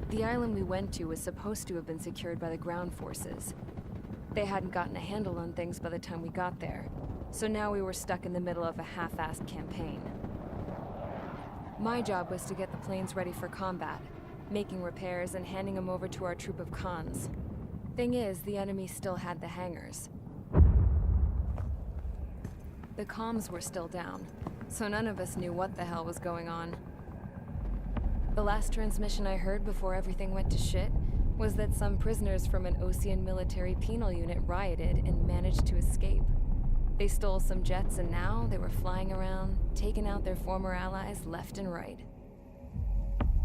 The island we went to was supposed to have been secured by the ground forces. They hadn't gotten a handle on things by the time we got there, so now we were stuck in the middle of a half-assed campaign. My job was to get the planes ready for combat, making repairs and handing them over to our troop of cons. Thing is, the enemy still had the hangars. The comms were still down, so none of us knew what the hell was going on. The last transmission I heard before everything went to shit was that some prisoners from an Osean military penal unit rioted and managed to escape. They stole some jets and now they were flying around, taking out their former allies left and right.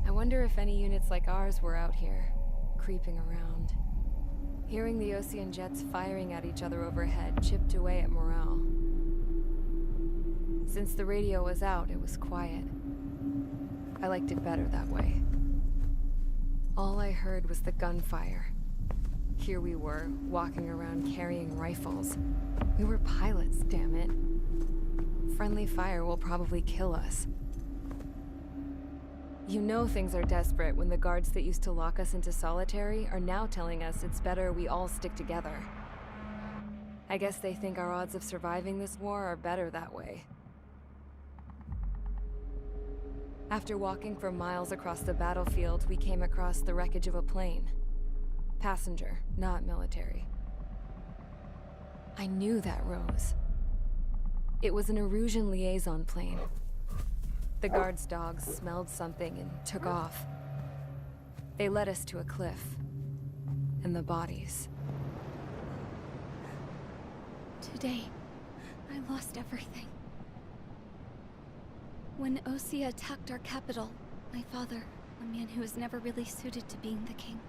I wonder if any units like ours were out here, creeping around. Hearing the Osean jets firing at each other overhead chipped away at morale. Since the radio was out, it was quiet. I liked it better that way. All I heard was the gunfire. Here we were, walking around carrying rifles. We were pilots, damn it. Friendly fire will probably kill us. You know things are desperate when the guards that used to lock us into solitary are now telling us it's better we all stick together. I guess they think our odds of surviving this war are better that way. After walking for miles across the battlefield, we came across the wreckage of a plane. Passenger, not military. I knew that rose. It was an Erusian liaison plane. The guard's dogs smelled something and took off. They led us to a cliff. And the bodies. Today, I lost everything. When Osea attacked our capital, my father, a man who was never really suited to being the king,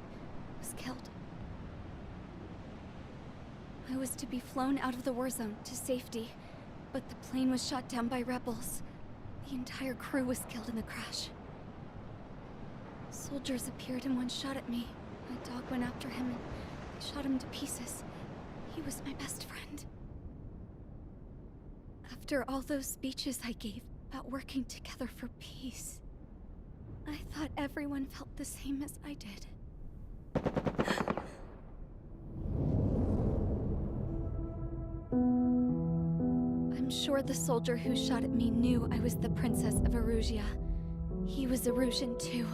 was killed. I was to be flown out of the war zone to safety, but the plane was shot down by rebels. The entire crew was killed in the crash. Soldiers appeared and one shot at me. My dog went after him and they shot him to pieces. He was my best friend. After all those speeches I gave about working together for peace, I thought everyone felt the same as I did. I'm sure the soldier who shot at me knew I was the Princess of Erusia. He was Erusian too.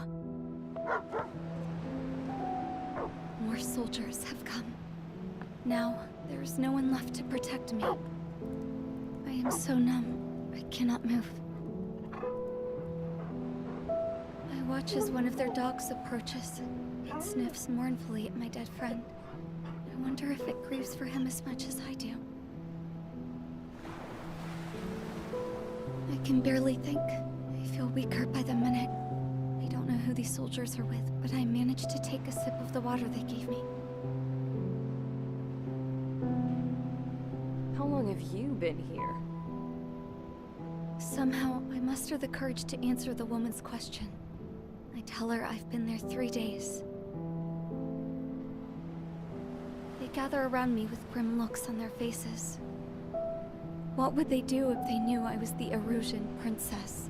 More soldiers have come. Now, there is no one left to protect me. I am so numb, I cannot move. I watch as one of their dogs approaches. It sniffs mournfully at my dead friend. I wonder if it grieves for him as much as I do. I can barely think. I feel weaker by the minute. I don't know who these soldiers are with, but I managed to take a sip of the water they gave me. How long have you been here? Somehow, I muster the courage to answer the woman's question. I tell her I've been there 3 days. They gather around me with grim looks on their faces. What would they do if they knew I was the Erusian princess?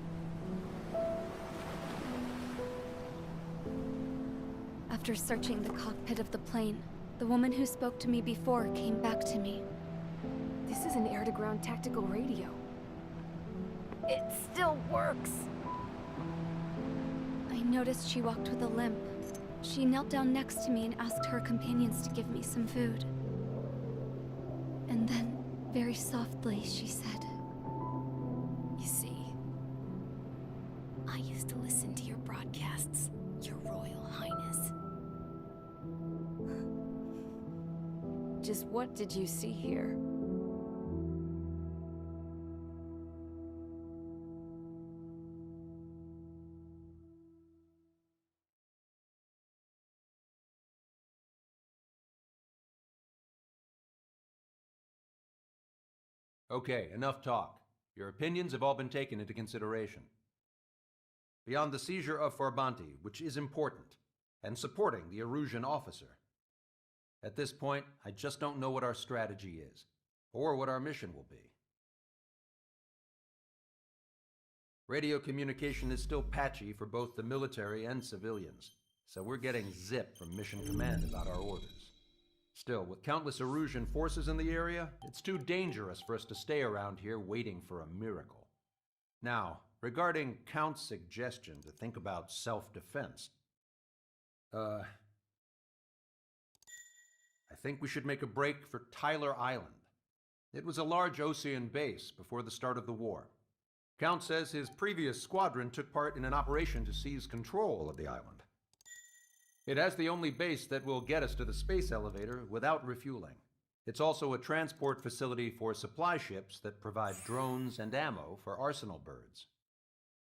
After searching the cockpit of the plane, the woman who spoke to me before came back to me. This is an air-to-ground tactical radio. It still works! I noticed she walked with a limp. She knelt down next to me and asked her companions to give me some food. And then, very softly, she said, You see, I used to listen to your broadcasts, Your Royal Highness. Just what did you see here? Okay, enough talk. Your opinions have all been taken into consideration. Beyond the seizure of Farbanti, which is important, and supporting the Erusian officer, at this point, I just don't know what our strategy is, or what our mission will be. Radio communication is still patchy for both the military and civilians. so we're getting zip from Mission Command about our orders. Still, with countless Erusian forces in the area, it's too dangerous for us to stay around here waiting for a miracle. Now, regarding Count's suggestion to think about self-defense, I think we should make a break for Tyler Island. It was a large Osean base before the start of the war. Count says his previous squadron took part in an operation to seize control of the island. It has the only base that will get us to the space elevator without refueling. It's also a transport facility for supply ships that provide drones and ammo for arsenal birds.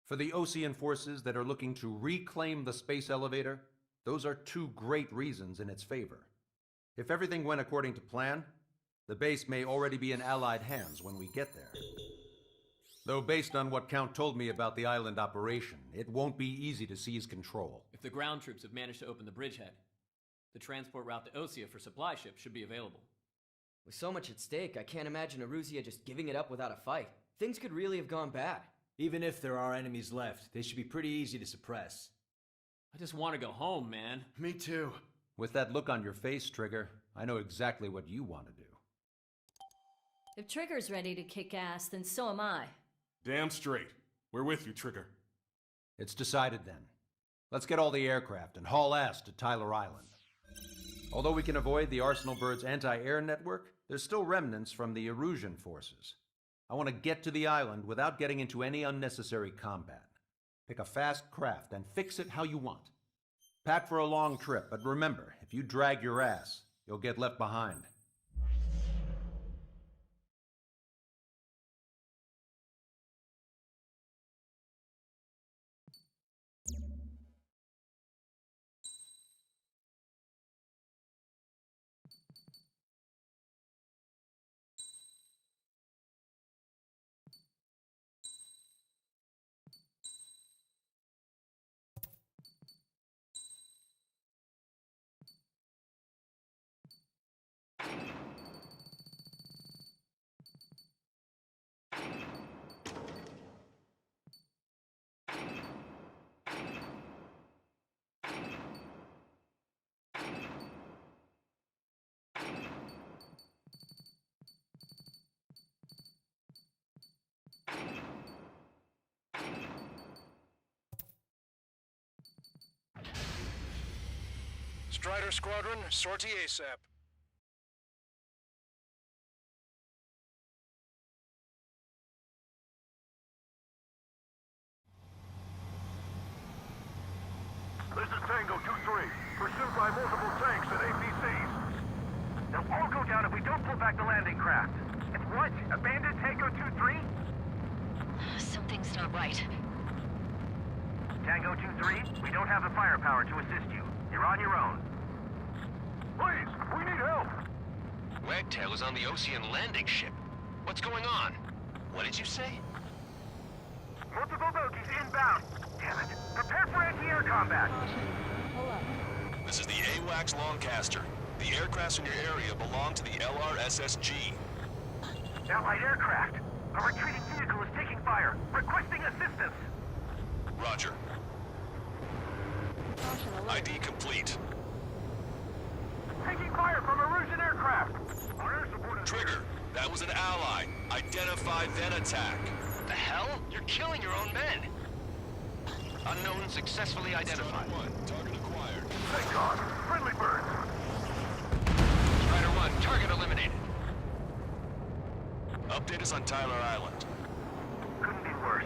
For the Osean forces that are looking to reclaim the space elevator, those are two great reasons in its favor. If everything went according to plan, the base may already be in Allied hands when we get there. Though based on what Count told me about the island operation, it won't be easy to seize control. If the ground troops have managed to open the bridgehead, the transport route to Osea for supply ships should be available. With so much at stake, I can't imagine Erusia just giving it up without a fight. Things could really have gone bad. Even if there are enemies left, they should be pretty easy to suppress. I just want to go home, man. Me too. With that look on your face, Trigger, I know exactly what you want to do. If Trigger's ready to kick ass, then so am I. Damn straight. We're with you, Trigger. It's decided then. Let's get all the aircraft and haul ass to Tyler Island. Although we can avoid the Arsenal Bird's anti-air network, there's still remnants from the Erusian forces. I want to get to the island without getting into any unnecessary combat. Pick a fast craft and fix it how you want. Pack for a long trip, but remember, if you drag your ass, you'll get left behind. Strider Squadron, sortie ASAP. This is Tango 2-3, pursued by multiple tanks and APCs. They'll all go down if we don't pull back the landing craft. It's what? Abandoned Tango 2-3? Something's not right. Tango 2-3, we don't have the firepower to assist you. You're on your own. Please, we need help! Wagtail is on the Osean landing ship. What's going on? What did you say? Multiple bogies inbound. Damn it. Prepare for anti-air combat. This is the AWACS Longcaster. The aircrafts in your area belong to the LRSSG. Allied aircraft. A retreating vehicle is taking fire. Requesting assistance. Roger. ID complete. Taking fire from Erusian aircraft. Our air support is... Trigger, that was an ally. Identify, then attack. The hell? You're killing your own men! Unknown successfully identified. Strider 1, target acquired. Thank God! Friendly birds! Strider 1, target eliminated. Update us on Tyler Island. Couldn't be worse.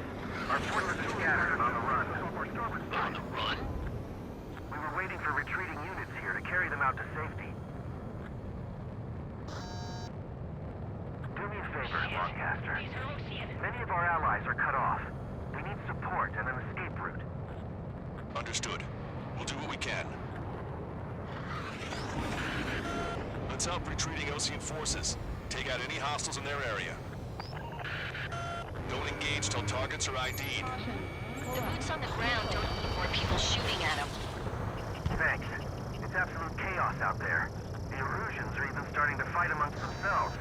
Our forces are scattered and on the run. On the run? We were waiting for retreating units here to carry them out to safety. Do me a favor, Longcaster. Many of our allies are cut off. We need support and an escape route. Understood. We'll do what we can. Let's help retreating Osean forces. Take out any hostiles in their area. Don't engage till targets are ID'd. The boots on the ground don't need more people shooting at them. Thanks. It's absolute chaos out there. The Erusians are even starting to fight amongst themselves.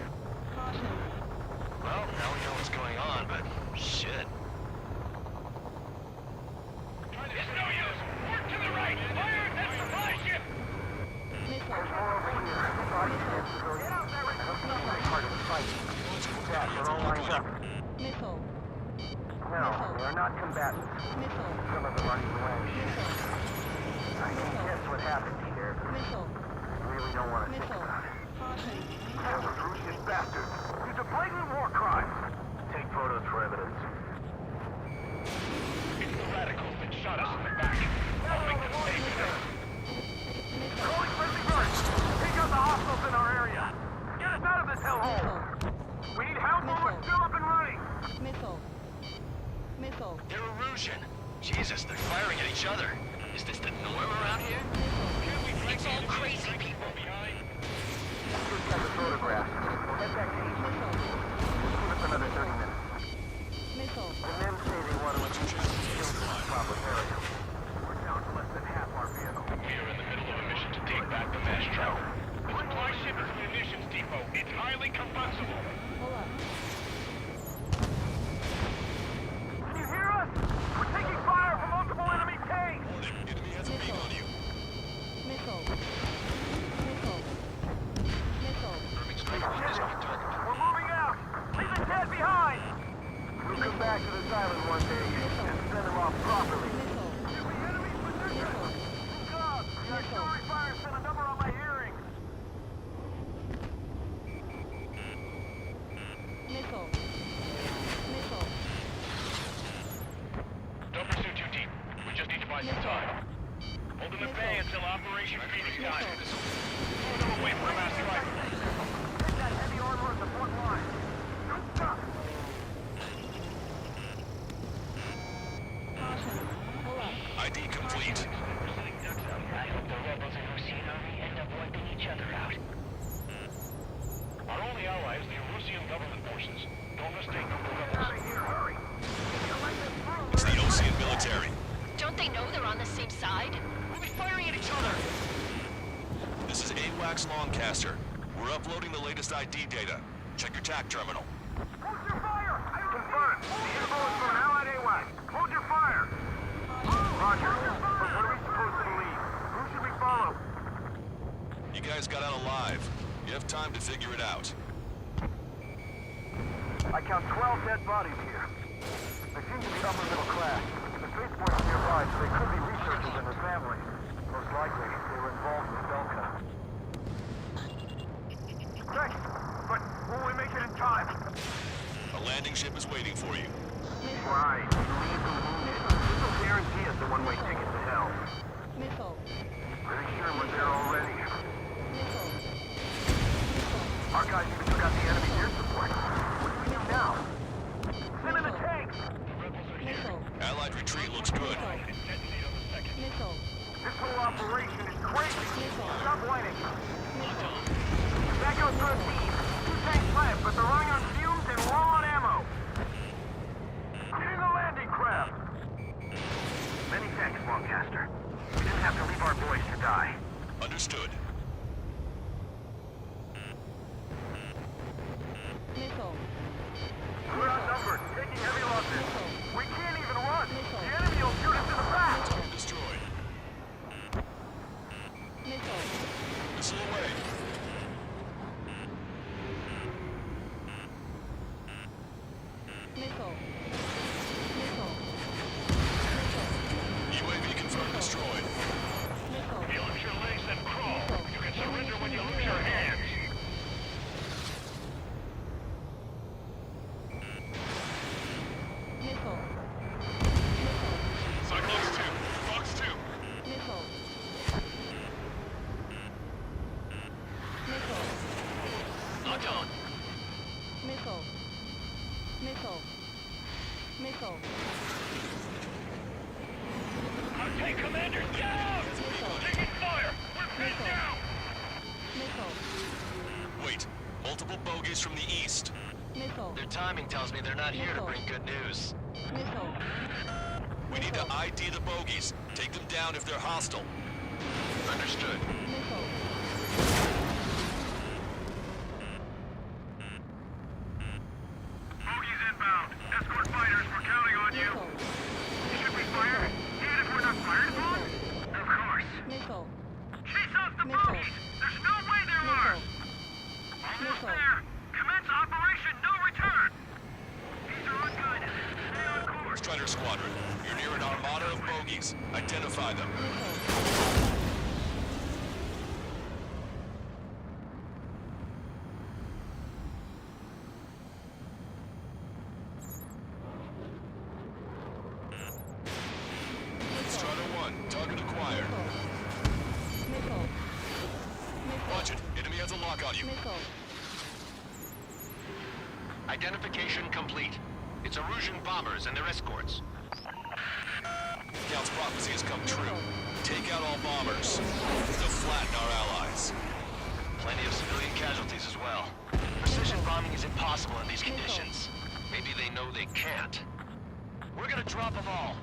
Well, now we know what's going on, but shit. It's no use! Work to the right! Fire at Some of them aren't even wearing shoes. I can guess what happened here. I really don't want to think about it. Those Russian bastards. These are blatant war crimes. Take photos for evidence. It's the radicals that shot us in the back. I'll make them pay for this. Calling friendly first. Take out the hostiles in our area. Get us out of this hellhole. We need help while we're still up and running. They're Erusian. Jesus, they're firing at each other. Is this the norm around here? It's all crazy people. Just got the photograph. We'll head back to East. Give us another 30 minutes. The men say they want to introduce the children to proper burial. We're down to less than half our vehicle. We are in the middle of a mission to take back the mass truck. The supply ship is a munitions depot. It's highly combustible. Can you hear us? We're taking fire from multiple enemy tanks! Enemy has a beam on you. Confirming strike one discrete target. We're moving out! Leave the dead behind! We'll come back to this island one day and send them off properly. Should we enemy position? God, the artillery fire sent a number on my hearing. Don't pursue too deep. We just need to buy some time. Hold them at bay until Operation Phoenix time. Pull them away from the mass rifle. Get that heavy armor at the front line. Don't stop! ID complete. I hope the rebels and Rusian army end up wiping each other out. Our only ally is the Russian government forces. Don't mistake them for rebels. Out of here, hurry! It's the Osean military. Don't they know they're on the same side? We'll be firing at each other! This is AWACS Longcaster. We're uploading the latest ID data. Check your TAC terminal. Hold your fire! Confirmed. The info is from an allied AWAC. Hold your fire! Roger. But what are we supposed to believe? Who should we follow? You guys got out alive. You have time to figure it out. I count 12 dead bodies here. They seem to be upper middle class. The spaceport's nearby, so they could be researchers and their families. Most likely, they were involved with Belka. Thanks, but will we make it in time? A landing ship is waiting for you. Right. This will guarantee us a one-way ticket to hell. Pretty sure we're there already. Our guys even took out the enemy air support. What do we do now? Send in the tanks! Allied retreat looks good. This whole operation is crazy! Stop whining! That goes for a team. 2 tanks left, but they're running on fumes and low on ammo. Get in the landing craft! Many thanks, Longcaster. We didn't have to leave our boys to die. Understood. We're outnumbered, taking heavy losses. We can't even run. The enemy will shoot us in the back. Destroyed. Missile away. UAV confirmed destroyed. You lose your legs, then crawl. You can surrender when you lose your hands. Cyclones 2. Fox 2. Locked on. Our tank commander's down! Taking fire! We're pinned down! Wait. Multiple bogies from the east. Their timing tells me they're not here to bring good news. We need to ID the bogies. Take them down if they're hostile. Understood. Bogies inbound. Escort fighters, we're counting on you. Should we fire? Even if we're not fired upon? Of course. Chase off the bogies! There's no way they're ours! Almost there! Commence Operation No Return! These are unguided. Stay on course. Strider Squadron, you're near an lock on you. Identification complete. It's Erusian bombers and their escorts. Count's prophecy has come true. Take out all bombers. They'll flatten our allies. Plenty of civilian casualties as well. Precision bombing is impossible in these conditions. Maybe they know they can't. We're gonna drop them all.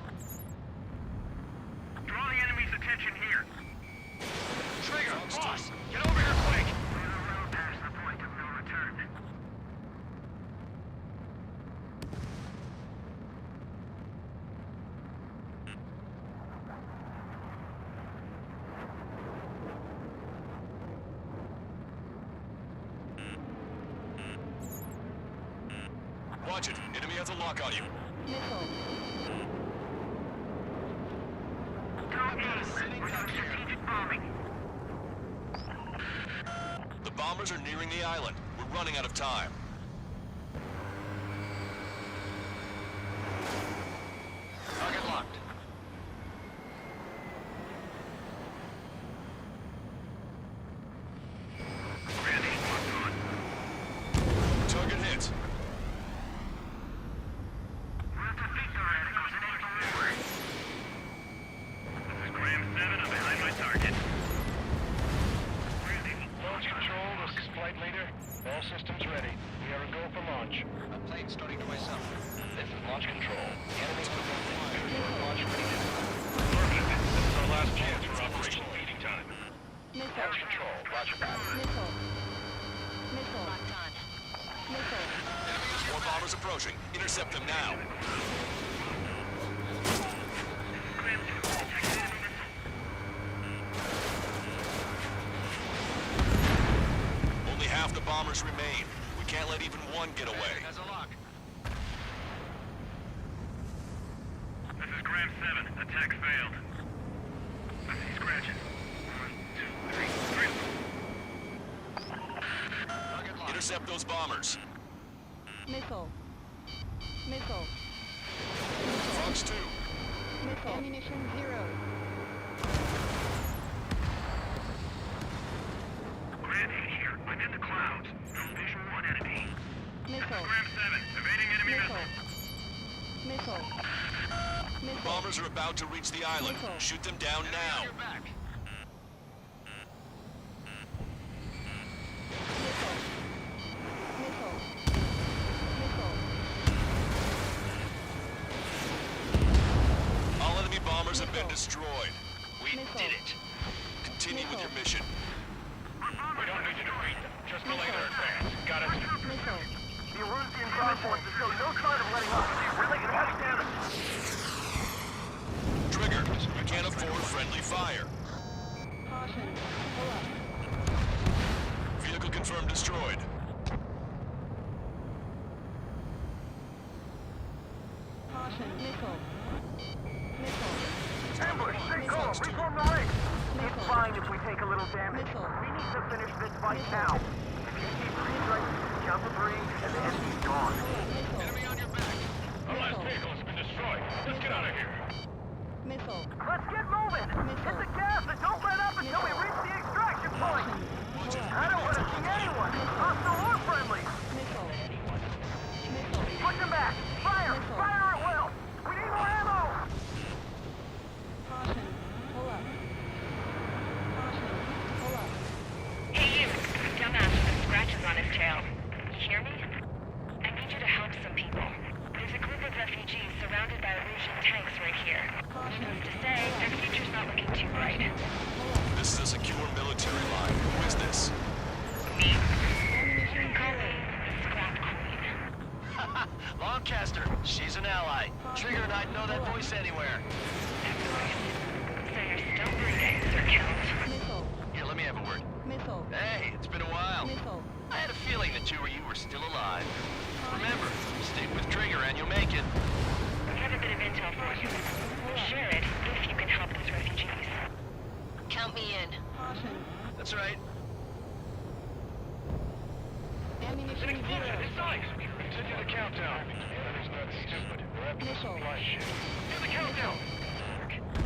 Draw the enemy's attention here. Trigger, boss, get over here quick! We're well past the point of no return. Watch it. Enemy has a lock on you. Go east with some strategic bombing. The bombers are nearing the island. We're running out of time. Target locked. Ready, locked on. Target hit. We'll defeat the radicals in any delivery. This is Graham 7. I'm behind my target. Ready. Launch control, this is flight leader. All systems ready. We are a go for launch. A plane starting to myself. This is launch control. The enemy's preventing launch readiness. Perfect. This is our last chance for Operation Feeding Time. Launch control. Roger that. Locked on. More bombers approaching. Intercept them now. Graham 2, detected enemy missile. Only half the bombers remain. We can't let even one get away. Has a lock. This is Graham 7. Attack failed. I see scratches. 1, 2, 3. Intercept those bombers. Fox 2. Ammunition 0. Grant 8 here. I'm in the clouds. No visual on enemy. This is Graham 7. Evading enemy missile. Bombers are about to reach the island. Shoot them down now. Your back. All enemy bombers have been destroyed. We did it. Continue with your mission. We don't need to defeat them. Just delay their advance. Got it? The Erusian ground forces show no sign of letting up. Really heavy damage. Trigger, we can't afford friendly fire. Vehicle confirmed destroyed. Ambush, stay calm. Reform the ring. It's fine if we take a little damage. We need to finish this fight now. If you keep restrikes, count to 3, and the enemy's gone. Enemy on your back. Our last vehicle has been destroyed. Let's get out of here. Let's get moving. Hit the gas and don't let up until we reach the extraction point. I don't want to see anyone, hostile or friendly. Push them back. Fire. Fire at will. We need more ammo. Hey, you. Dumbass with scratches on his tail. You hear me? I need you to help some people. There's a group of refugees surrounded by Erusian tanks right here. Needless to say, their future's not looking too bright. This is a secure military line. Who is this? Me? You can call me the Scrap Queen. Lancaster. She's an ally. Trigger and I'd know that voice anywhere. Excellent. So you're still breathing, Sir Count. Here, let me have a word. Hey, it's been a while. I had a feeling the two of you were still alive. Remember, stick with Trigger and you'll make it. I have a bit of intel for you. We'll share it if you can help those refugees. Count me in. That's right. An explosion inside! Continue the countdown. The enemy's not stupid. We're after the supply ship. Do the countdown!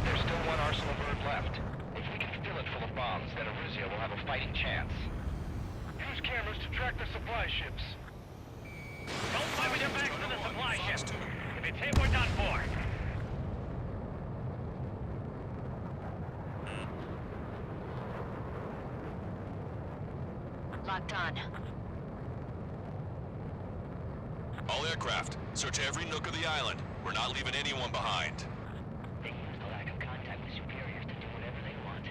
There's still one arsenal bird left. If we can fill it full of bombs, then Erusea will have a fighting chance. Use cameras to track the supply ships. Don't fight with your backs to the supply ship. If it's hit, we're done for. Locked on. All aircraft, search every nook of the island. We're not leaving anyone behind. They use the lack of contact with superiors to do whatever they want.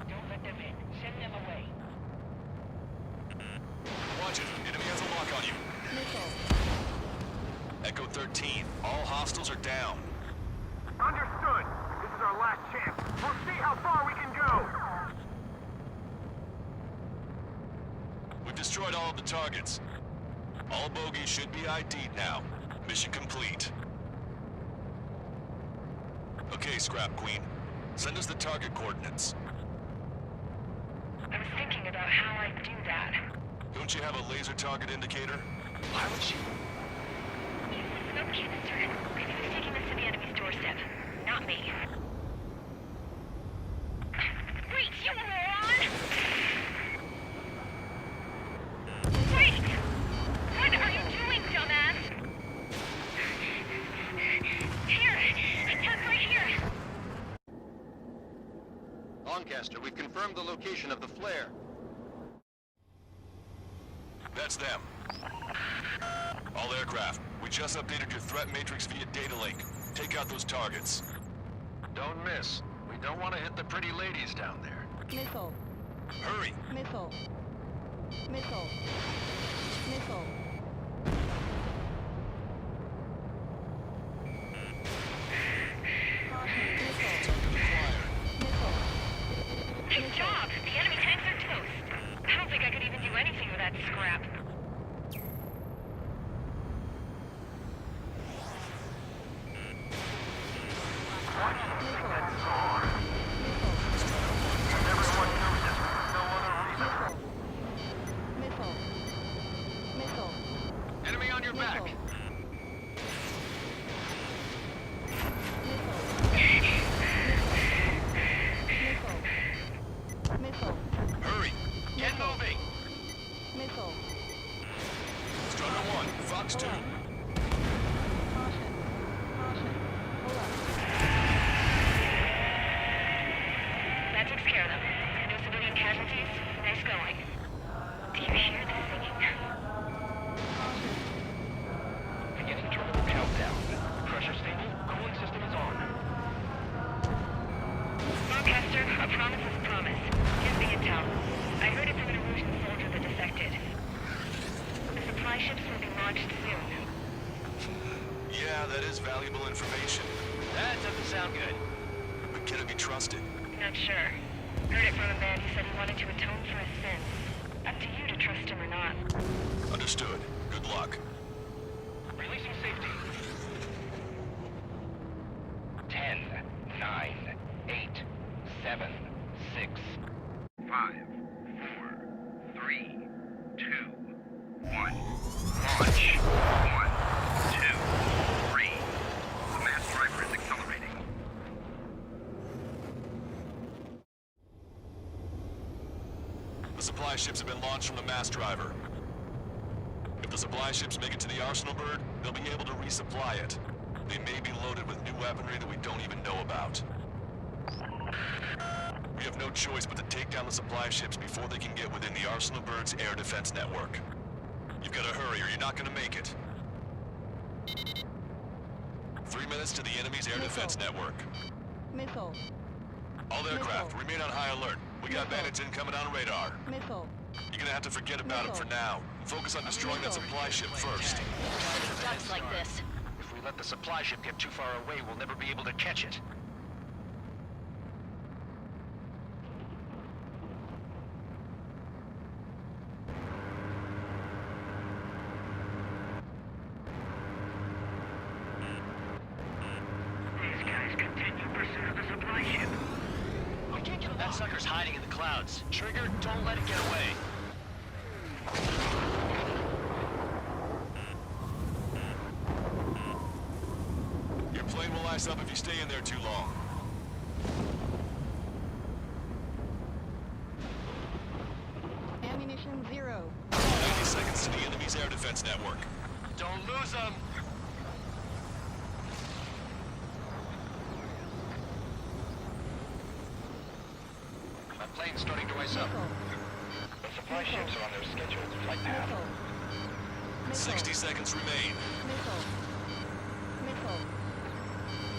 Don't let them in. Send them away. Watch it. Enemy has a lock on you. Echo 13. All hostiles are down. Understood. This is our last chance. We'll see how far we can go. We've destroyed all of the targets. All bogies should be ID'd now. Mission complete. Okay, Scrap Queen. Send us the target coordinates. I was thinking about how I'd do that. Don't you have a laser target indicator? Why would you? Use the smoke canister. Maybe who's taking this to the enemy's doorstep? Not me. Wait, you moron! Wait! What are you doing, dumbass? Here! Attack right here! Lancaster, we've confirmed the location of the flare. That's them. All aircraft, we just updated your threat matrix via data link. Take out those targets. Don't miss. We don't want to hit the pretty ladies down there. Missile. Hurry! Missile. Missile. Missile. Good job! The enemy tanks are toast. I don't think I could even do anything with that scrap. Enemy on your back! Hurry! Get moving! Missile. Strutter 1, Fox 2. That takes care of them. No civilian casualties? Nice going. Do you hear the singing? Beginning terminal countdown. Pressure stable. Cooling system is on. Lancaster, a promise is a promise. Here's the intel. I heard it from an Erusian soldier that defected. The supply ships will be launched soon. Yeah, that is valuable information. That doesn't sound good. But can it be trusted? Not sure. Heard it from a man who said he wanted to atone for his sins. Up to you to trust him or not. Understood. Good luck. Releasing safety. 10, 9, 8, 7, 6, 5, 4, 3, 2, 1. Launch. 1, 2, 3. The mass driver is accelerating. The supply ships have been launched from the mass driver. If the supply ships make it to the Arsenal Bird, they'll be able to resupply it. They may be loaded with new weaponry that we don't even know about. We have no choice but to take down the supply ships before they can get within the Arsenal Bird's air defense network. You've got to hurry or you're not going to make it. 3 minutes to the enemy's air defense network. Missile. All aircraft, remain on high alert. We got bandits incoming on radar. Missile. You're gonna have to forget about them for now. Focus on destroying that supply ship first. Ducks like this. If we let the supply ship get too far away, we'll never be able to catch it. These guys continue pursuit of the supply ship. We can't get that sucker's hiding in the clouds. Trigger, don't let it get away. Your plane will ice up if you stay in there too long. 0. 90 seconds to the enemy's air defense network. Don't lose them! My plane's starting to ice up. The supply ships are on their scheduled flight path. 60 seconds remain. Missile. Missile.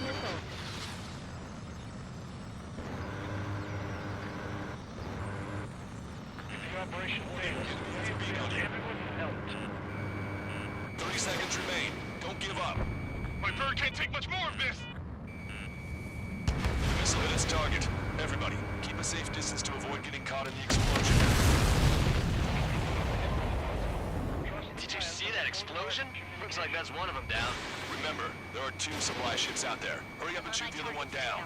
Missile. If the operation fails, everyone helped. 30 seconds remain. Don't give up. My bird can't take much more of this! The missile hit its target. Everybody, keep a safe distance to avoid getting caught in the explosion. Did you see that explosion? Looks like that's one of them down. Remember, there are 2 supply ships out there. Hurry up and shoot the other one down.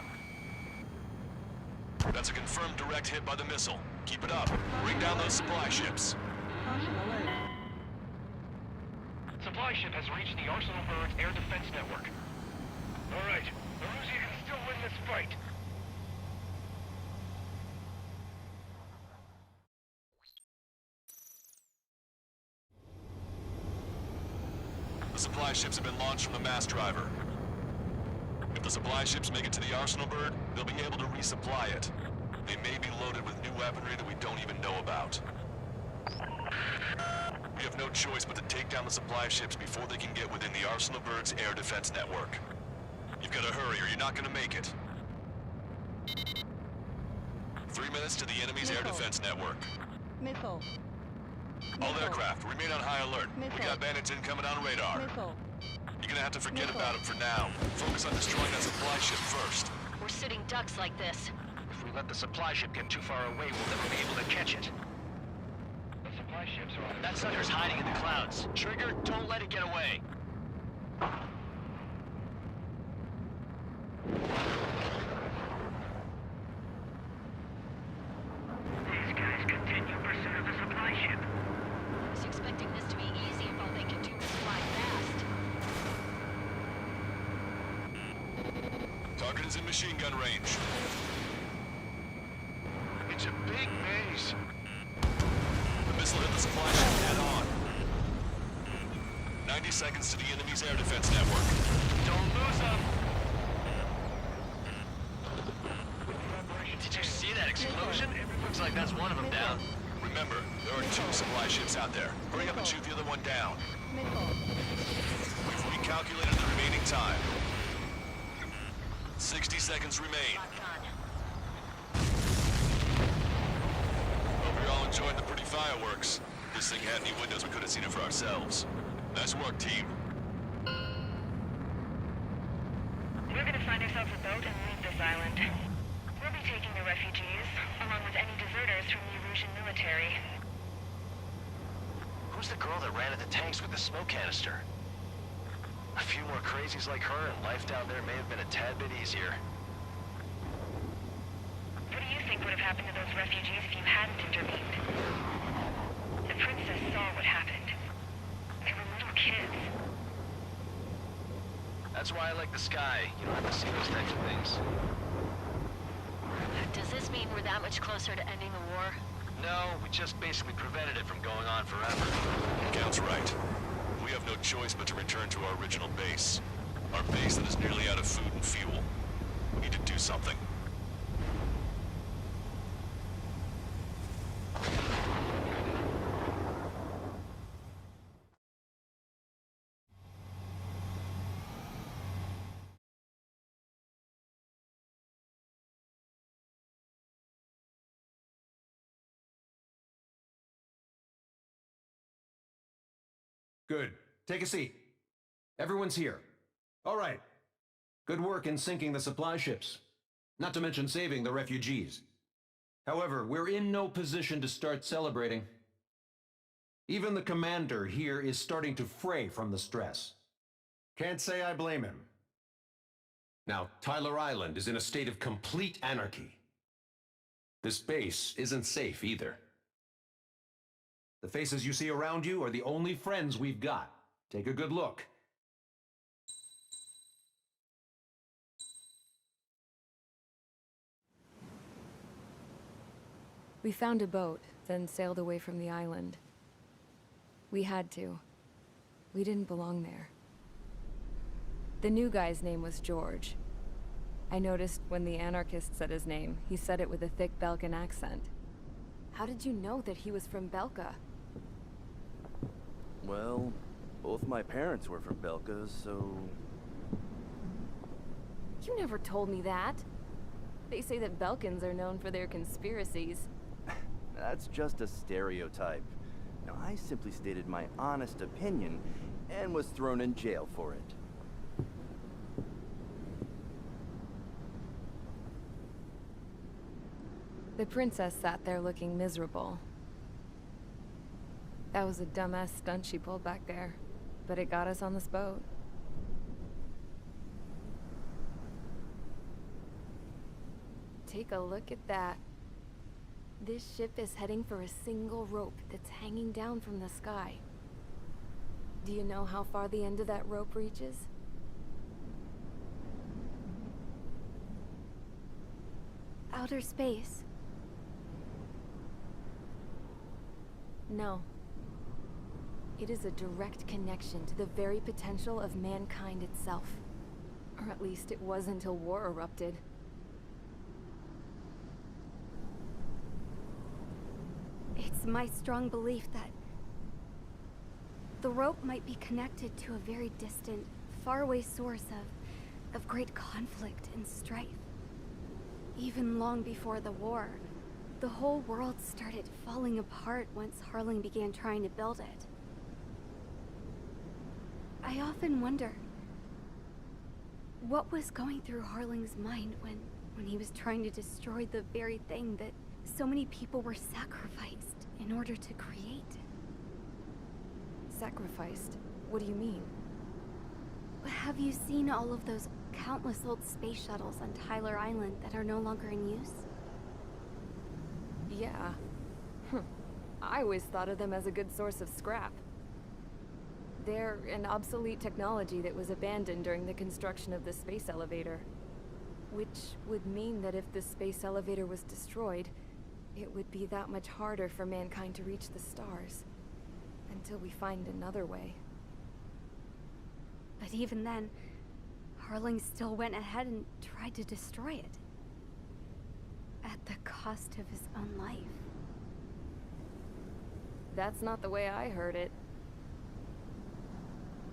That's a confirmed direct hit by the missile. Keep it up. Bring down those supply ships. Caution alert. Supply ship has reached the Arsenal Birds air defense network. All right, Erusea can still win this fight. The supply ships have been launched from the mass driver. If the supply ships make it to the Arsenal Bird, they'll be able to resupply it. They may be loaded with new weaponry that we don't even know about. We have no choice but to take down the supply ships before they can get within the Arsenal Bird's air defense network. You've got to hurry or you're not going to make it. 3 minutes to the enemy's air defense network. Missile. All aircraft, remain on high alert. We got bandits incoming on radar. Missile. You're gonna have to forget about them for now. Focus on destroying that supply ship first. We're sitting ducks like this. If we let the supply ship get too far away, we'll never be able to catch it. The supply ships are on That sucker's hiding in the clouds. Trigger, don't let it get away. These guys continue pursuit of the supply ship. I was expecting this to be easy if all they can do is fly fast. Target is in machine gun range. It's a big maze. The missile hit the supply ship head on. 90 seconds to the enemy's air defense network. Don't lose them! Did you see that explosion? Looks like that's one of them down. Remember, there are 2 supply ships out there. Hurry up and shoot the other one down. We've recalculated the remaining time. 60 seconds remain. Hope you're all enjoying the pretty fireworks. This thing had any windows, we could have seen it for ourselves. Nice work, team. We're gonna find ourselves a boat and leave this island. We'll be taking the refugees, along with any deserters from the Erusian military. Who's the girl that ran at the tanks with the smoke canister? A few more crazies like her, and life down there may have been a tad bit easier. What do you think would have happened to those refugees if you hadn't intervened? The princess saw what happened. They were little kids. That's why I like the sky. You don't have to see those types of things. Does this mean we're that much closer to ending the war? No, we just basically prevented it from going on forever. Count's right. We have no choice but to return to our original base. Our base that is nearly out of food and fuel. We need to do something. Good. Take a seat. Everyone's here. All right. Good work in sinking the supply ships. Not to mention saving the refugees. However, we're in no position to start celebrating. Even the commander here is starting to fray from the stress. Can't say I blame him. Now, Tyler Island is in a state of complete anarchy. This base isn't safe either. The faces you see around you are the only friends we've got. Take a good look. We found a boat, then sailed away from the island. We had to. We didn't belong there. The new guy's name was George. I noticed when the anarchist said his name, he said it with a thick Belkan accent. How did you know that he was from Belka? Well, both my parents were from Belka, so... You never told me that. They say that Belkans are known for their conspiracies. That's just a stereotype. Now, I simply stated my honest opinion and was thrown in jail for it. The princess sat there looking miserable. That was a dumbass stunt she pulled back there, but it got us on this boat. Take a look at that. This ship is heading for a single rope that's hanging down from the sky. Do you know how far the end of that rope reaches? Outer space. No. It is a direct connection to the very potential of mankind itself. Or at least it was until war erupted. It's my strong belief that the rope might be connected to a very distant, faraway source of great conflict and strife. Even long before the war, the whole world started falling apart once Harling began trying to build it. I often wonder what was going through Harling's mind when he was trying to destroy the very thing that so many people were sacrificed in order to create. Sacrificed? What do you mean? Have you seen all of those countless old space shuttles on Tyler Island that are no longer in use? Yeah. I always thought of them as a good source of scrap. They're an obsolete technology that was abandoned during the construction of the space elevator. Which would mean that if the space elevator was destroyed, it would be that much harder for mankind to reach the stars. Until we find another way. But even then, Harling still went ahead and tried to destroy it. At the cost of his own life. That's not the way I heard it.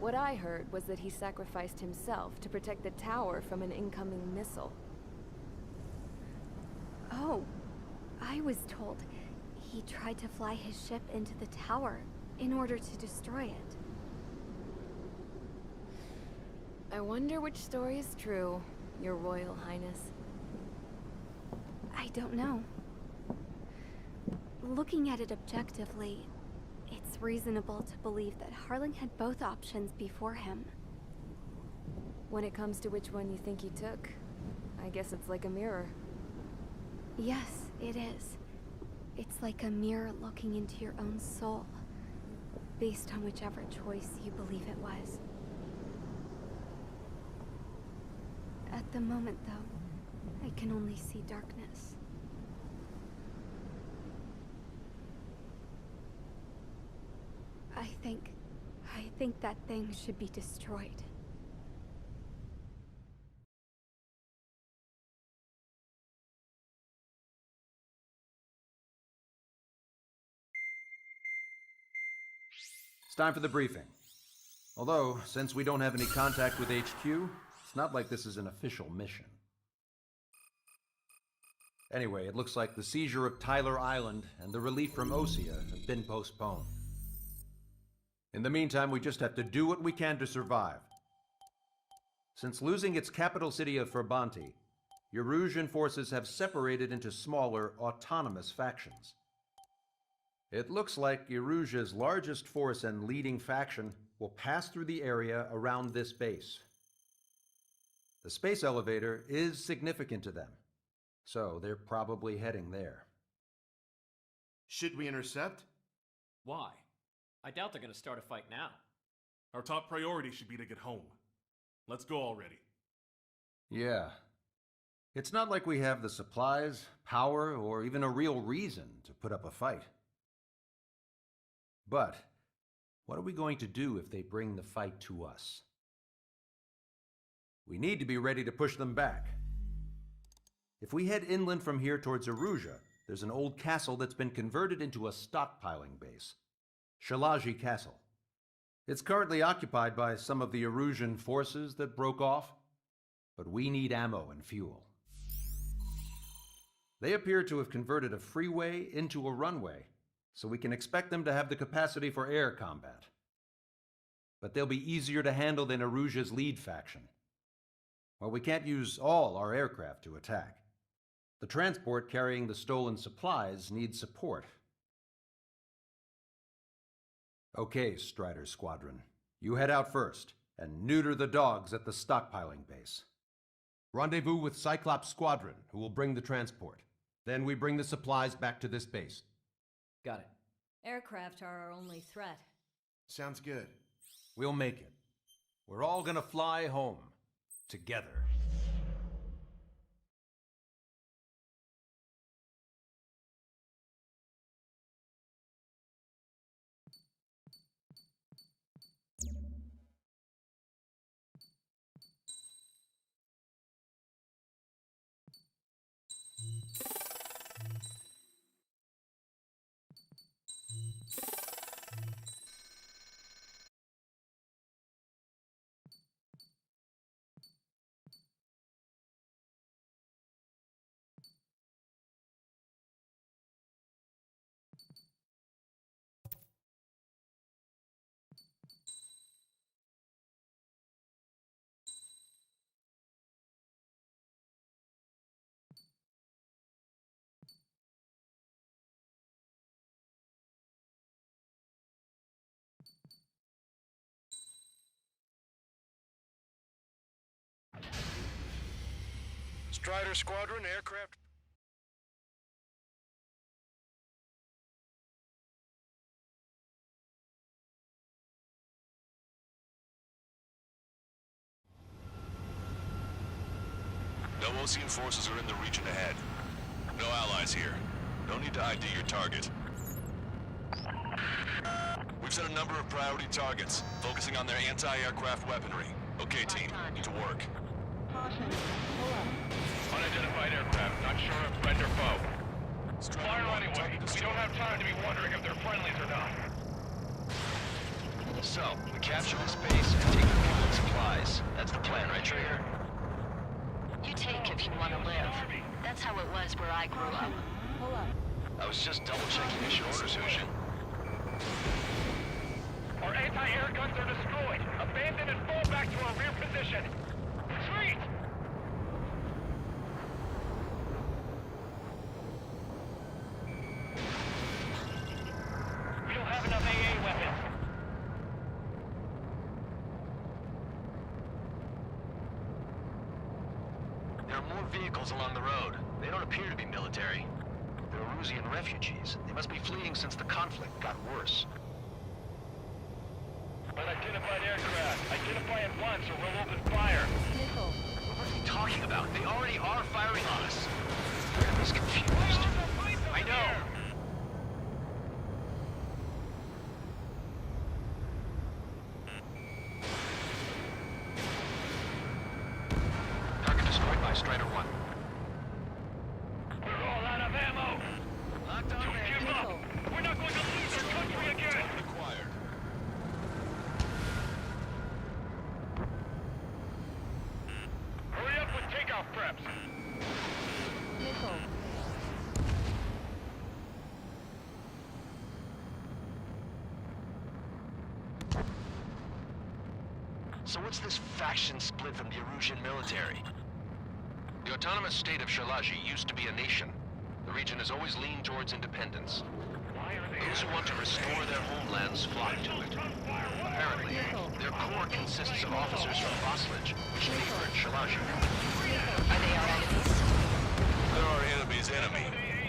What I heard was that he sacrificed himself to protect the tower from an incoming missile. Oh, I was told he tried to fly his ship into the tower in order to destroy it. I wonder which story is true, Your Royal Highness. I don't know. Looking at it objectively, it's reasonable to believe that Harling had both options before him. When it comes to which one you think he took, I guess it's like a mirror. Yes, it is. It's like a mirror looking into your own soul, based on whichever choice you believe it was. At the moment, though, I can only see darkness. I think that thing should be destroyed. It's time for the briefing. Although, since we don't have any contact with HQ, it's not like this is an official mission. Anyway, it looks like the seizure of Tyler Island and the relief from Osea have been postponed. In the meantime, we just have to do what we can to survive. Since losing its capital city of Ferbanti, Erusian forces have separated into smaller, autonomous factions. It looks like Erusia's largest force and leading faction will pass through the area around this base. The space elevator is significant to them, so they're probably heading there. Should we intercept? Why? I doubt they're gonna start a fight now. Our top priority should be to get home. Let's go already. Yeah. It's not like we have the supplies, power, or even a real reason to put up a fight. But what are we going to do if they bring the fight to us? We need to be ready to push them back. If we head inland from here towards Erusea, there's an old castle that's been converted into a stockpiling base. Shalaji Castle. It's currently occupied by some of the Erusian forces that broke off, but we need ammo and fuel. They appear to have converted a freeway into a runway, so we can expect them to have the capacity for air combat. But they'll be easier to handle than Erusia's lead faction. Well, we can't use all our aircraft to attack. The transport carrying the stolen supplies needs support. Okay, Strider Squadron. You head out first, and neuter the dogs at the stockpiling base. Rendezvous with Cyclops Squadron, who will bring the transport. Then we bring the supplies back to this base. Got it. Aircraft are our only threat. Sounds good. We'll make it. We're all gonna fly home. Together. Strider Squadron, aircraft... No Osean forces are in the region ahead. No allies here. No need to ID your target. We've set a number of priority targets, focusing on their anti-aircraft weaponry. Okay, team, need to work. Unidentified aircraft, not sure if friend or foe. Fire anyway. We don't have time to be wondering if they're friendlies or not. So, we capture this base and take the fuel and supplies. That's the plan, right, Trigger? You take if you want to live. That's how it was where I grew up. I was just double-checking mission orders, Hushin. Our anti-air guns are destroyed. Abandon and fall back to our rear position. Retreat! We don't have enough AA weapons. There are more vehicles along the road. They don't appear to be military. They're Erusian refugees. They must be fleeing since the conflict got worse. Unidentified aircraft. Identify at once or we'll open fire. What are you talking about? They already are firing on us. Everybody's confused. I know. Target destroyed by Strider 1. We're all out of ammo. Don't give up. We're not going to lose our country again. Acquired. Hurry up with takeoff preps. So what's this faction split from the Erusian military? The autonomous state of Shalaji used to be a nation. The region has always leaned towards independence. Those who want to restore their homelands flock to it. Apparently, their core consists of officers from Vaslage, which favored Shalaji. Are they our enemies? They're our enemy's enemy,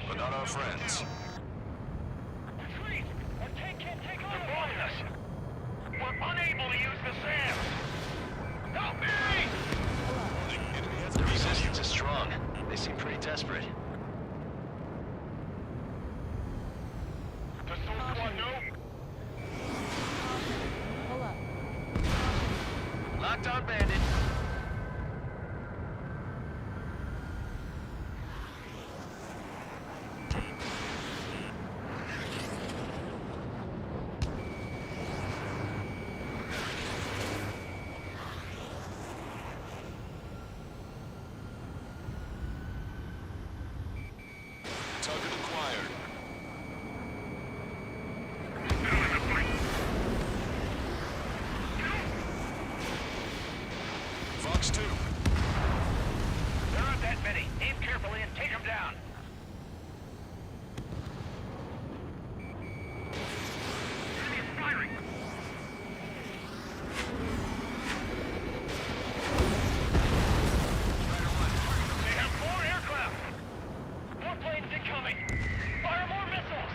but not our friends. Retreat! Our tank can't take on. They're blowing us. We're unable to use the SAM. Help me! The resistance is strong. They seem pretty desperate. Does Soul Squad know? Locked on Bandit. Target acquired. Fox 2. There aren't that many. Aim carefully and take them down. Enemy is firing. They have more aircraft. More planes incoming. Fire more missiles.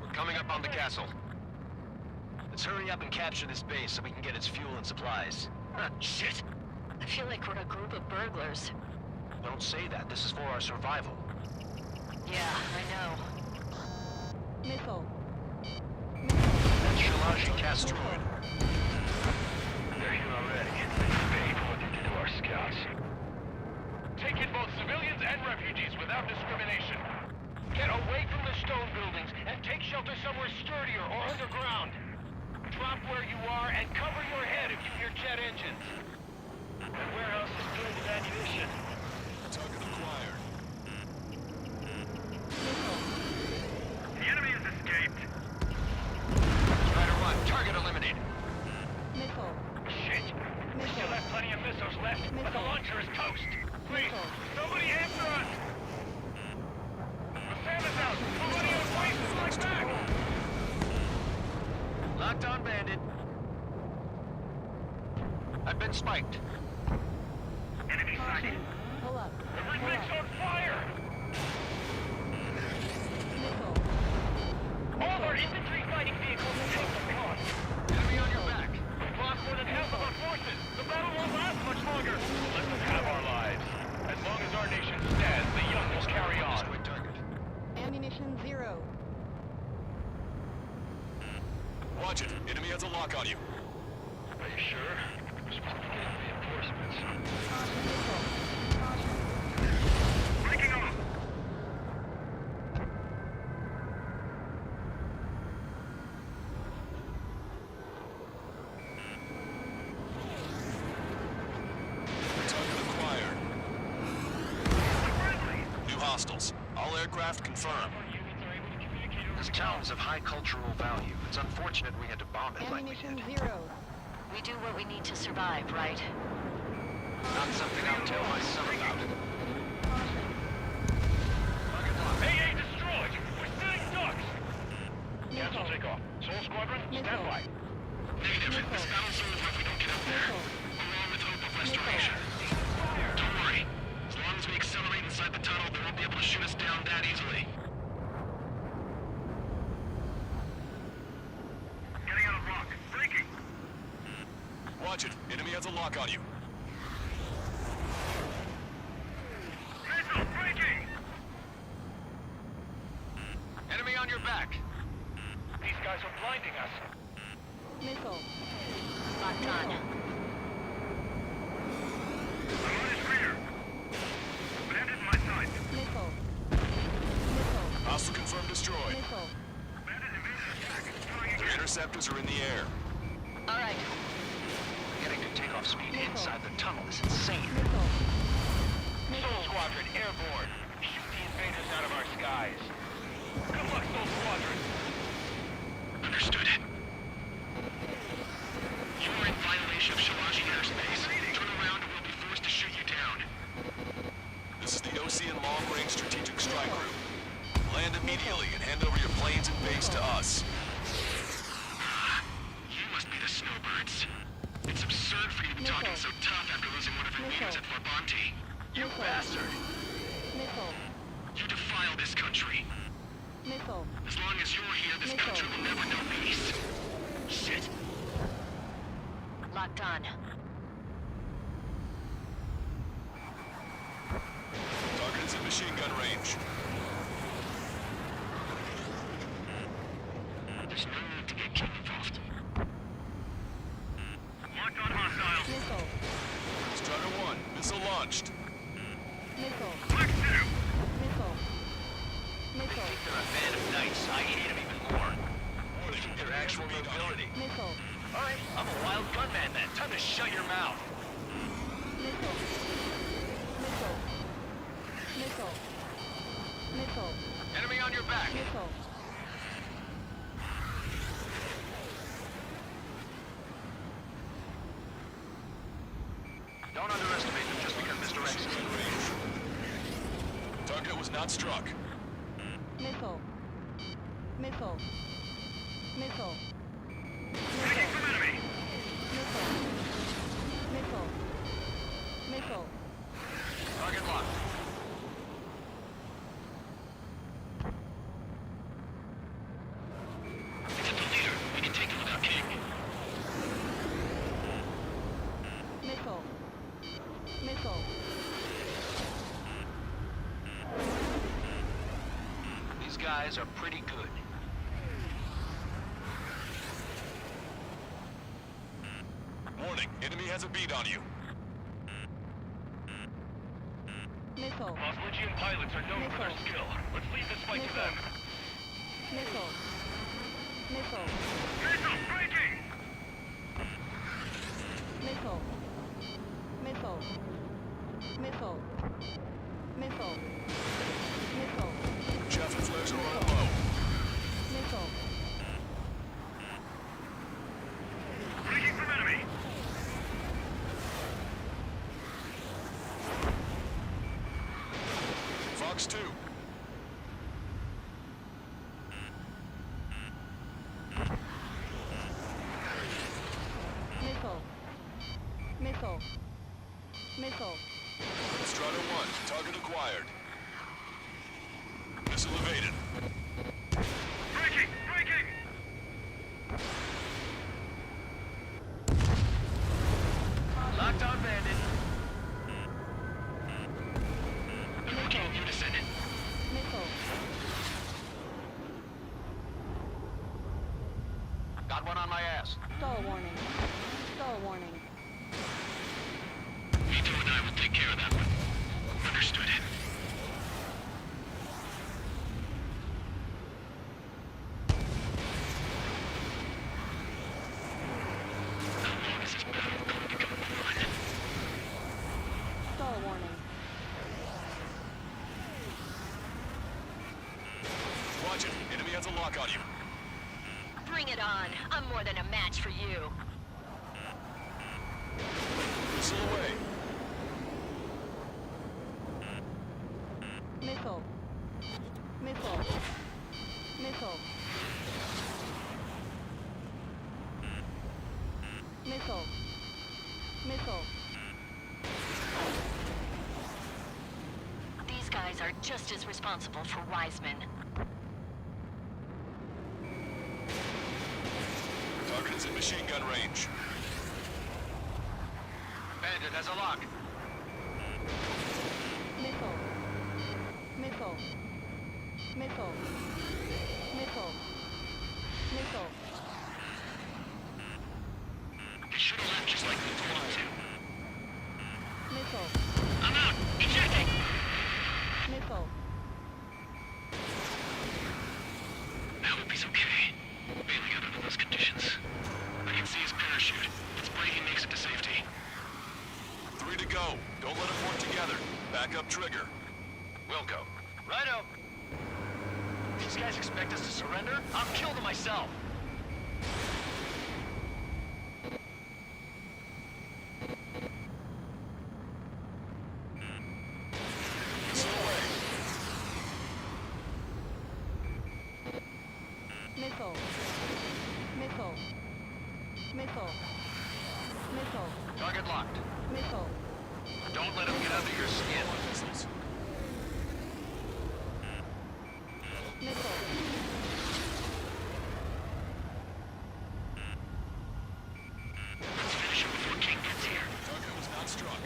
We're coming up on the castle. Let's hurry up and capture this base so we can get its fuel and supplies. Shit! I feel like we're a group of burglars. Don't say that. This is for our survival. Yeah, I know. Missile. That's Shalaji Castroid. They're here already. They put it into our scouts. Take in both civilians and refugees without discrimination. Get away from the stone buildings and take shelter somewhere sturdier or underground. Drop where you are and cover your head if you hear jet engines. That warehouse is filled with ammunition. Target acquired. The enemy has escaped. Strider 1, target eliminated. Missile. Shit! We still have plenty of missiles left, but the launcher is toast. Please, somebody answer us! The SAM is out! Somebody on places like back! Locked on Bandit. I've been spiked. Enemy sighted. Pull up. Everything's on fire! Missile. All our infantry fighting vehicles and tanks are gone. Enemy on your back. We've lost more than half of our forces. The battle won't last much longer. Let them have our lives. As long as our nation stands, the young will carry on. Destroy target. Ammunition 0. Watch it. Enemy has a lock on you. Are you sure? We're supposed to be getting reinforcements. Breaking off! Target acquired. New hostiles. All aircraft confirmed. This town is of high cultural value. It's unfortunate we had to bomb it like we Ammunition did. 0. We do what we need to survive, right? Not something I'll tell my son about. AA destroyed! We're sitting ducks! Cancel takeoff. Soul Squadron, stand by. Negative. This battle's over if we don't get up there. Along with hope of restoration. Don't worry. As long as we accelerate inside the tunnel, they won't be able to shoot us down that easily. Getting out of rock. Breaking! Watch it. Enemy has a lock on you. Missile breaking! Enemy on your back. These guys are blinding us. Missile. Locked on. I'm on his rear. Bandit in my sight. Missile. Missile. Hostile confirmed destroyed. Missile. Bandit evaded attack. Trying Their again. interceptors are in the air. All right. Getting to takeoff speed inside the tunnel is insane. Missile. Soul Squadron airborne. Shoot the invaders out of our skies. Good luck, Soul Squadron. Understood. You are in violation of Shalaji airspace. Turn around or we'll be forced to shoot you down. This is the Osean Long Range Strategic Strike Group. Land immediately and hand over your planes and base to us. You must be the snowbirds. It's absurd for you to be talking so tough after losing one of your leaders at Farbanti. You bastard! Missile. You defile this country. Missile. As long as you're here, this country will never know peace. Shit. Locked on. Target is in machine gun range. launched. Missile. Flex 2. Missile. I Missile. think they're a band of knights. I hate them even more. Looking at their actual mobility. Missile. Alright, I'm a wild gunman then. Time to shut your mouth. Missile. Missile. Missile. Missile. Enemy on your back. Missile. Don't underestimate them just because Mr. X is in range. Target was not struck. Missile. Missile. Missile. Taking some enemy. Missile. Missile. Missile. Target locked. It's the leader. We can take them without King. Missile. Missile. These guys are pretty good. Warning, enemy has a bead on you. Missile. Lost Legion pilots are known for their skill. Let's leave this fight to them. Missile. Missile. Missile breaking. Missile. Missile. Missile. Missile. Missile. Chaffin flares are running low. Missile. Breaking from enemy. Fox 2. Missile. Missile. Missile. Strider 1, target acquired. Missile evaded. Breaking. Breaking. Locked on bandit. I'm working with you, Descendant. Missile. Got one on my ass. Stall warning. Stall warning. Vito and I will take care of that one. Understood. How long is this battle going to go on? Stall warning. Watch it, enemy has a lock on you. Bring it on. I'm more than a match for you. Missile away. Missile. Missile. Missile. Missile. Missile. These guys are just as responsible for Wiseman. Target is in machine gun range. Bandit has a lock. Missile. Missile. Missile. Missile. Missile. They should have left just like we told them to. Missile. I'm out. Ejecting. Missile. I hope he's okay. Bailing out under those conditions. I can see his parachute. It's breaking makes it to safety. 3 to go. Don't let them work together. Back up trigger. Wilco. Righto. These guys expect us to surrender? I'll kill them myself. Missile away. Missile. Missile. Missile. Missile. Target locked. Missile. Don't let them get under your skin. Missiles. Missile. Let's finish it before King gets here. Target was not struck.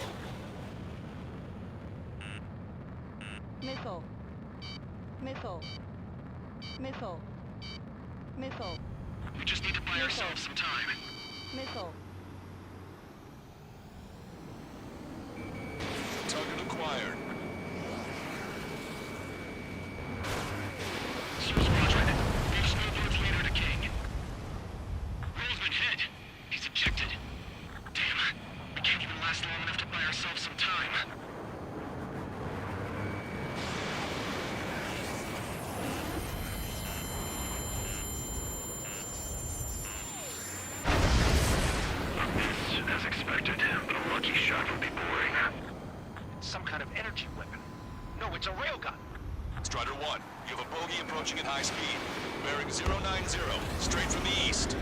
Missile. Missile. Missile. Missile. We just need to buy ourselves some time. Missile. some kind of energy weapon. No, it's a railgun. Strider 1, you have a bogey approaching at high speed. Bearing 090, straight from the east.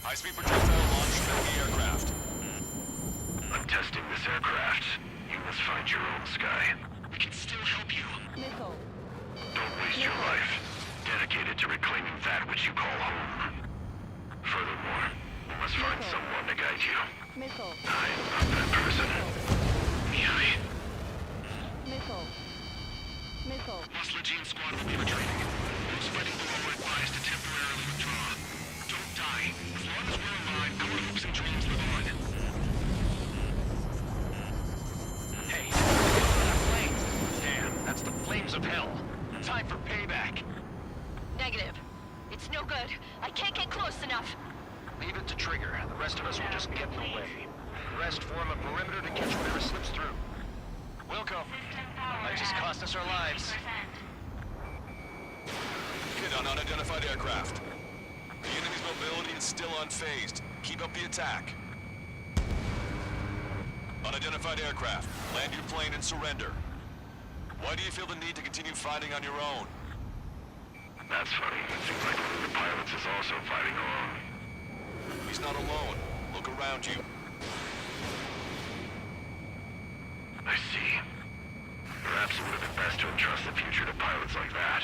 High-speed projectile launched from the aircraft. I'm testing this aircraft. You must find your own sky. We can still help you. Missile. Don't waste your life. Dedicate it to reclaiming that which you call home. Furthermore, you must find someone to guide you. Missile. I am not that person. Yui. Missile. Missile. Lost Legion squad will be retreating. Those fighting below are advised to temporarily withdraw. Don't die. As long as we're alive, our hopes and dreams live on. Hey, that flames. Damn, that's the flames of hell. Time for payback. Negative. It's no good. I can't get close enough. Leave it to Trigger. The rest of us will just get in the way. The rest form a perimeter to catch whatever slips through. Wilco, that just cost us our lives. Hit on unidentified aircraft. The enemy's mobility is still unfazed. Keep up the attack. Unidentified aircraft, land your plane and surrender. Why do you feel the need to continue fighting on your own? That's funny. It seems like one of the pilots is also fighting alone. He's not alone. Look around you. I see. Perhaps it would have been best to entrust the future to pilots like that.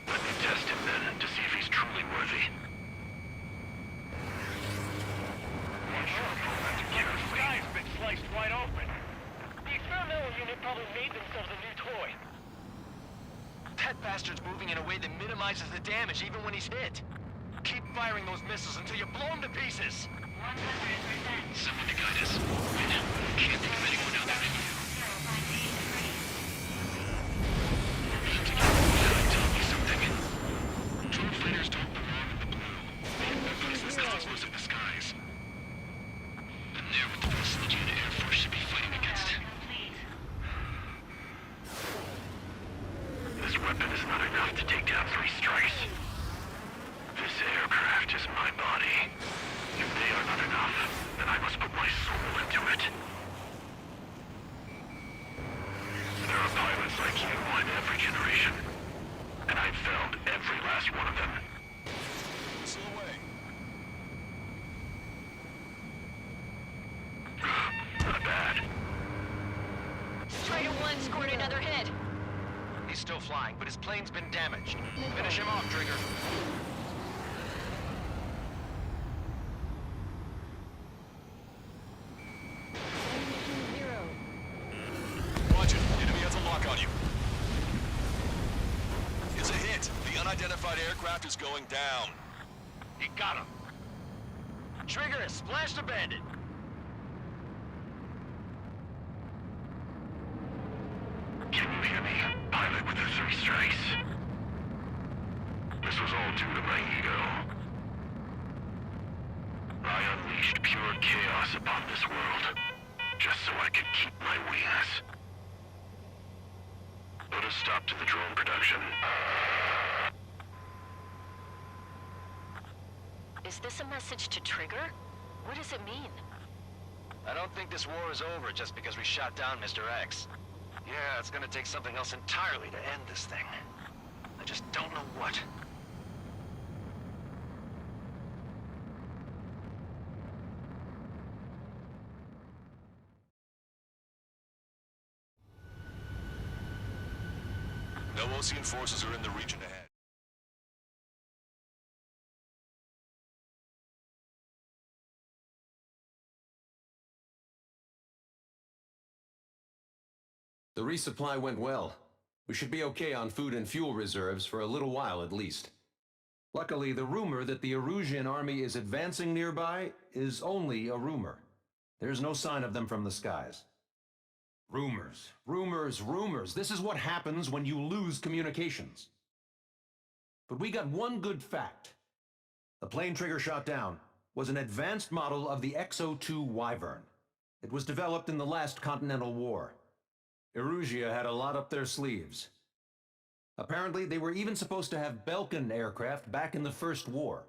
Let me test him then, to see if he's truly worthy. The sky's been sliced wide open. The experimental unit probably made themselves a new toy. That bastard's moving in a way that minimizes the damage even when he's hit. Keep firing those missiles until you blow him to pieces. 100%. Someone to guide us. Right now, can't think of anyone other than you. Tell me something. Drone fighters don't belong in the blue. This is explosive the skies. And they're what the rest of the Legion Air Force should be fighting against. This weapon is not enough to take down 3 strikes. This aircraft is my body. If they are not enough, then I must put my soul into it. There are pilots like you in every generation. And I've found every last one of them. Whistle away. Not bad. Strider 1 scored another hit. He's still flying, but his plane's been damaged. Finish him off, Trigger. Ammunition 0. Watch it. Enemy has a lock on you. It's a hit. The unidentified aircraft is going down. You got him. Trigger has splashed a bandit. Can you hear me? Pilot with the 3 strikes. This was all due to my ego. I unleashed pure chaos upon this world, just so I could keep my wings. Put a stop to the drone production. Is this a message to Trigger? What does it mean? I don't think this war is over just because we shot down Mr. X. Yeah, it's gonna take something else entirely to end this thing. I just don't know what. No Osean forces are in the region ahead. The resupply went well. We should be okay on food and fuel reserves for a little while at least. Luckily, the rumor that the Erusian army is advancing nearby is only a rumor. There's no sign of them from the skies. Rumors, rumors, rumors. This is what happens when you lose communications. But we got one good fact. The plane Trigger shot down was an advanced model of the XO-2 Wyvern. It was developed in the last Continental War. Erusia had a lot up their sleeves. Apparently, they were even supposed to have Belkin aircraft back in the First War.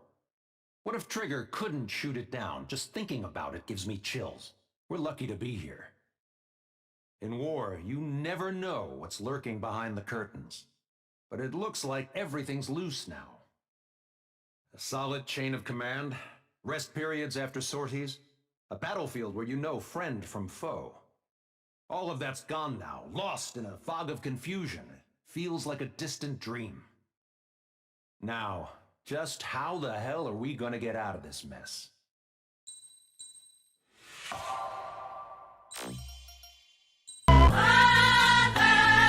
What if Trigger couldn't shoot it down? Just thinking about it gives me chills. We're lucky to be here. In war, you never know what's lurking behind the curtains. But it looks like everything's loose now. A solid chain of command, rest periods after sorties, a battlefield where you know friend from foe. All of that's gone now, lost in a fog of confusion. It feels like a distant dream. Now, just how the hell are we gonna get out of this mess?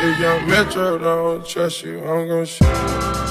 If young Metro don't trust you, I'm gonna shoot.